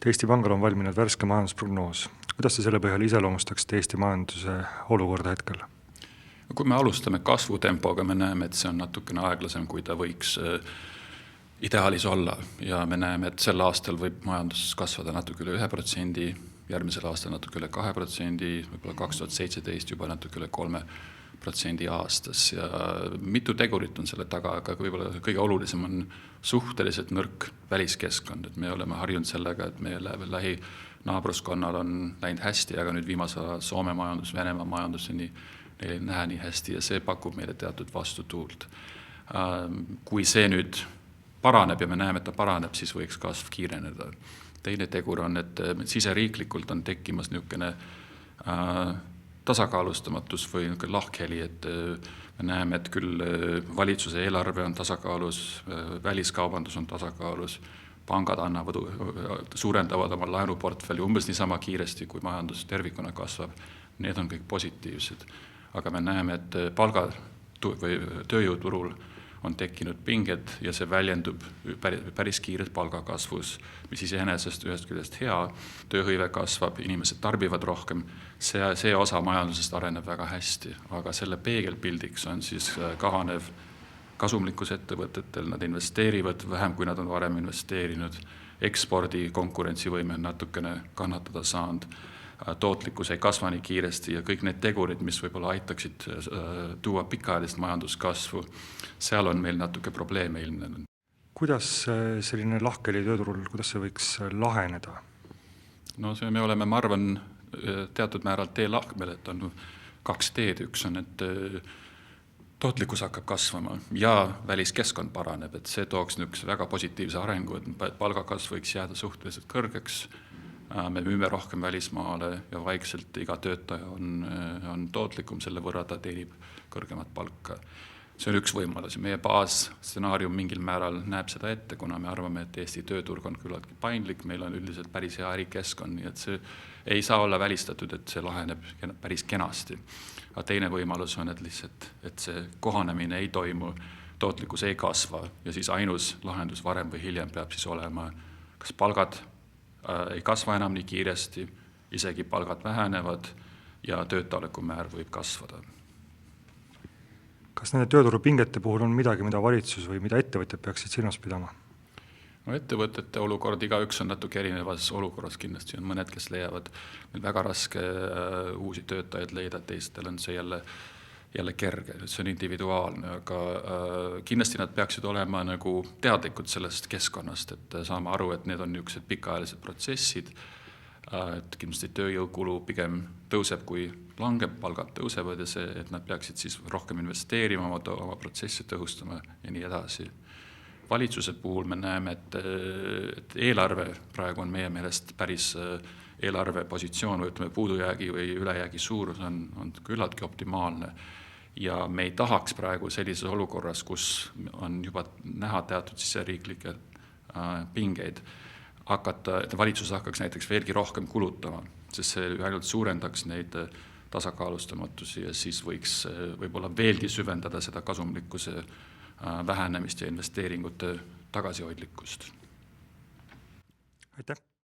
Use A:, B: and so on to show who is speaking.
A: Eesti Pangal on valminud värske majandusprognoos. Kuidas te selle põhjal iseloomustaksite Eesti majanduse olukorda hetkel?
B: Kui me alustame kasvutempoga, me näeme, et see on natukene aeglasem, kui ta võiks ideaalis olla. Ja me näeme, et sel aastal võib majandus kasvada natuke üle 1%, järgmisel aastal natuke üle 2%, võib-olla 2017 juba natuke üle 3% aastas. Ja mitu tegurit on selle taga, aga võib-olla kõige olulisem on suhteliselt nõrk väliskeskkond. Et me oleme harjunud sellega, et meie lähinaabruskonnal on läinud hästi, aga nüüd viimasel Soome majandus, Venemaa majandus neil ei näe nii hästi ja see pakub meile teatud vastutuult. Kui see nüüd paraneb ja me näeme, et ta paraneb, siis võiks kasv kiireneda. Teine tegur on, et siseriiklikult on tekkimas niisugune tasakaalustamatus või lahkheli, et me näeme, et küll valitsuse eelarve on tasakaalus, väliskaubandus on tasakaalus, pangad suurendavad oma laenuportfelli umbes niisama kiiresti, kui majandus tervikuna kasvab. Need on kõik positiivsed. Aga me näeme, et tööjõuturul on tekkinud pinged ja see väljendub päris kiires palgakasvus, mis iseenesest ühest küljest hea, tööhõive kasvab, inimesed tarbivad rohkem, see osa majandusest areneb väga hästi, aga selle peegelpildiks on siis kahanev kasumlikkus ettevõtetel, nad investeerivad vähem, kui nad on varem investeerinud, ekspordi konkurentsivõime natukene kannatada saanud, tootlikkus ei kasva nii kiiresti ja kõik need tegurid, mis võib-olla aitaksid tuua pikaajalist majanduskasvu, seal on meil natuke probleeme ilmnenud.
A: Kuidas selline lahkheli tööturul, kuidas see võiks laheneda?
B: No me oleme, ma arvan, teatud määral teelahkmel, et on 2 teed. Üks on, et tootlikkus hakkab kasvama ja väliskeskkond paraneb, et see tooks niisuguse väga positiivse arengu, et palgakasv võiks jääda suhteliselt kõrgeks. Me müüme rohkem välismaale ja vaikselt iga töötaja on tootlikum, selle võrra ta teenib kõrgemat palka. See on üks võimalus. Meie baasstsenaarium mingil määral näeb seda ette, kuna me arvame, et Eesti tööturg on küllaltki paindlik, meil on üldiselt päris hea ärikeskkond, nii et see ei saa olla välistatud, et see laheneb päris kenasti. Aga teine võimalus on, et lihtsalt, et see kohanemine ei toimu, tootlikkus ei kasva ja siis ainus lahendus varem või hiljem peab siis olema, kas palgad ei kasva enam nii kiiresti, isegi palgad vähenevad ja töötaoleku määr võib kasvada.
A: Kas nende tööturu pingete puhul on midagi, mida valitsus või mida ettevõtjad peaksid silmas pidama?
B: No ettevõtete olukord, igaüks on natuke erinevas olukorras kindlasti, on mõned, kes leiavad meil väga raske uusi töötajaid leida, teistel on see jälle kerge, see on individuaalne, aga kindlasti nad peaksid olema nagu teadlikud sellest keskkonnast, et saame aru, et need on niisugused pikaajalised protsessid, et kindlasti tööjõukulu pigem tõuseb, kui langeb, palgad tõusevad ja see, et nad peaksid siis rohkem investeerima, oma protsessi tõhustama ja nii edasi. Valitsuse puhul me näeme, et eelarve praegu on meie meelest päris eelarve positsioon või ütleme puudujäägi või ülejäägi suurus on küllaltki optimaalne ja me ei tahaks praegu sellises olukorras, kus on juba näha teatud siseriiklikke pingeid, et valitsus hakkaks näiteks veelgi rohkem kulutama, sest see ainult suurendaks neid tasakaalustamatusi ja siis võiks võib-olla veelgi süvendada seda kasumlikkuse vähenemist ja investeeringute tagasihoidlikkust.
A: Aitäh!